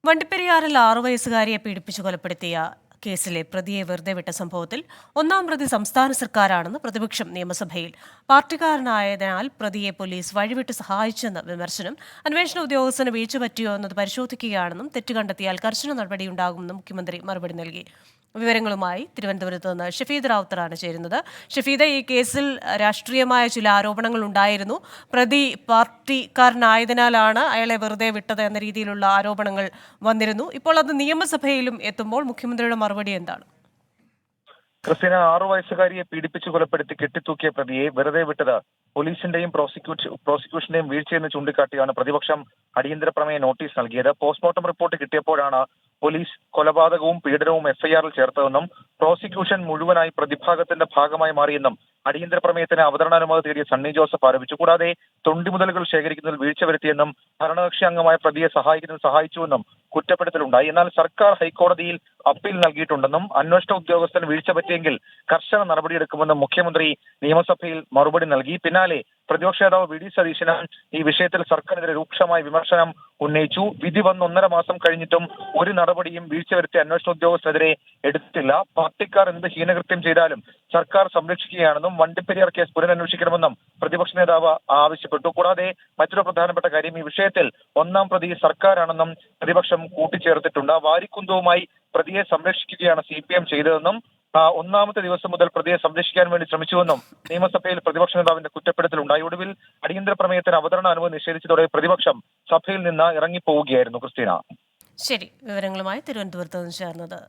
വണ്ടിപ്പെരിയാറിൽ 6 വയസ്സുകാരിയെ പീഡിപ്പിച്ചു കൊലപ്പെടുത്തിയ കേസിലെ പ്രതിയെ വെറുതെ വിട്ട സംഭവത്തിൽ ഒന്നാം പ്രതി സംസ്ഥാന സർക്കാരാണെന്ന് പ്രതിപക്ഷം നിയമസഭയിൽ. പാർട്ടിക്കാരനായതിനാൽ പ്രതിയെ പോലീസ് വഴിവിട്ട് സഹായിച്ചെന്ന് വിമർശനം. അന്വേഷണ ഉദ്യോഗസ്ഥന് വീഴ്ച പറ്റിയോ എന്നത് പരിശോധിക്കുകയാണെന്നും തെറ്റ് കണ്ടെത്തിയാൽ കർശന നടപടിയുണ്ടാകുമെന്നും മുഖ്യമന്ത്രി മറുപടി നൽകി. വിവരങ്ങളുമായി തിരുവനന്തപുരത്ത് നിന്ന് ഷഫീദ് റാവുത്തറാണ് ചേരുന്നത്. ഷഫീദ, ഈ കേസിൽ രാഷ്ട്രീയമായ ചില ആരോപണങ്ങൾ ഉണ്ടായിരുന്നു. പ്രതി പാർട്ടിക്കാരനായതിനാലാണ് അയാളെ വെറുതെ വിട്ടത് എന്ന രീതിയിലുള്ള ആരോപണങ്ങൾ വന്നിരുന്നു. ഇപ്പോൾ അത് നിയമസഭയിലും എത്തുമ്പോൾ മുഖ്യമന്ത്രിയുടെ മറുപടി എന്താണ്? ക്രിസ്ത്യന 6 വയസ്സുകാരിയെ പീഡിപ്പിച്ചു കൊലപ്പെടുത്തി കെട്ടിത്തൂക്കിയ പ്രതിയെ വെറുതെ വിട്ടത് പോലീസിന്റെയും പ്രോസിക്യൂഷന്റെയും വീഴ്ചയെന്ന് ചൂണ്ടിക്കാട്ടിയാണ് പ്രതിപക്ഷം അടിയന്തര പ്രമേയ നോട്ടീസ് നൽകിയത്. പോസ്റ്റ്മോർട്ടം റിപ്പോർട്ട് കിട്ടിയപ്പോഴാണ് പോലീസ് കൊലപാതകവും പീഡനവും എഫ്ഐആറിൽ ചേർത്തതെന്നും പ്രോസിക്യൂഷൻ മുഴുവനായി പ്രതിഭാഗത്തിന്റെ ഭാഗമായി മാറിയെന്നും അടിയന്തര പ്രമേയത്തിന് അവതരണാനുമതി തേടിയ സണ്ണി ജോസഫ് ആരോപിച്ചു. കൂടാതെ തൊണ്ടിമുതലുകൾ ശേഖരിക്കുന്നതിൽ വീഴ്ച വരുത്തിയെന്നും ഭരണകക്ഷി അംഗമായ പ്രതിയെ സഹായിച്ചുവെന്നും കുറ്റപ്പെടുത്തലുണ്ടായി. എന്നാൽ സർക്കാർ ഹൈക്കോടതിയിൽ അപ്പീൽ നൽകിയിട്ടുണ്ടെന്നും അന്വേഷണ ഉദ്യോഗസ്ഥന് വീഴ്ച പറ്റിയെങ്കിൽ കർശന നടപടിയെടുക്കുമെന്നും മുഖ്യമന്ത്രി നിയമസഭയിൽ മറുപടി നൽകി. പിന്നാലെ പ്രതിപക്ഷ നേതാവ് വി ഡി സതീശനും ഈ വിഷയത്തിൽ സർക്കാരിനെതിരെ രൂക്ഷമായ വിമർശനം ഉന്നയിച്ചു. വിധി വന്ന് 1.5 മാസം കഴിഞ്ഞിട്ടും ഒരു നടപടിയും വീഴ്ച വരുത്തിയ അന്വേഷണ ഉദ്യോഗസ്ഥനെതിരെ എടുത്തില്ല. പാർട്ടിക്കാർ എന്ത് ഹീനകൃത്യം ചെയ്താലും സർക്കാർ സംരക്ഷിക്കുകയാണെന്നും വണ്ടിപ്പെരിയാർ കേസ് പുനരന്വേഷിക്കണമെന്നും പ്രതിപക്ഷ നേതാവ് ആവശ്യപ്പെട്ടു. കൂടാതെ മറ്റൊരു പ്രധാനപ്പെട്ട കാര്യം, ഈ വിഷയത്തിൽ ഒന്നാം പ്രതി സർക്കാരാണെന്നും പ്രതിപക്ഷം കൂട്ടിച്ചേർത്തിട്ടുണ്ട്. വാരിക്കുന്തവുമായി പ്രതിയെ സംരക്ഷിക്കുകയാണ് CPM ചെയ്തതെന്നും ഒന്നാമത്തെ ദിവസം മുതൽ പ്രതിയെ സംരക്ഷിക്കാൻ വേണ്ടി ശ്രമിച്ചുവെന്നും നിയമസഭയിൽ പ്രതിപക്ഷ നേതാവിന്റെ കുറ്റപ്പെടുത്തലുണ്ടായി. ഒടുവിൽ അടിയന്തര പ്രമേയത്തിന് അവതരണ അനുമതി നിഷേധിച്ചതോടെ പ്രതിപക്ഷം സഭയിൽ നിന്ന് ഇറങ്ങിപ്പോവുകയായിരുന്നു. ക്രിസ്റ്റീന, ശരി, വിവരങ്ങളുമായി തിരുവനന്തപുരത്ത് നിന്ന് ചേർന്നത്.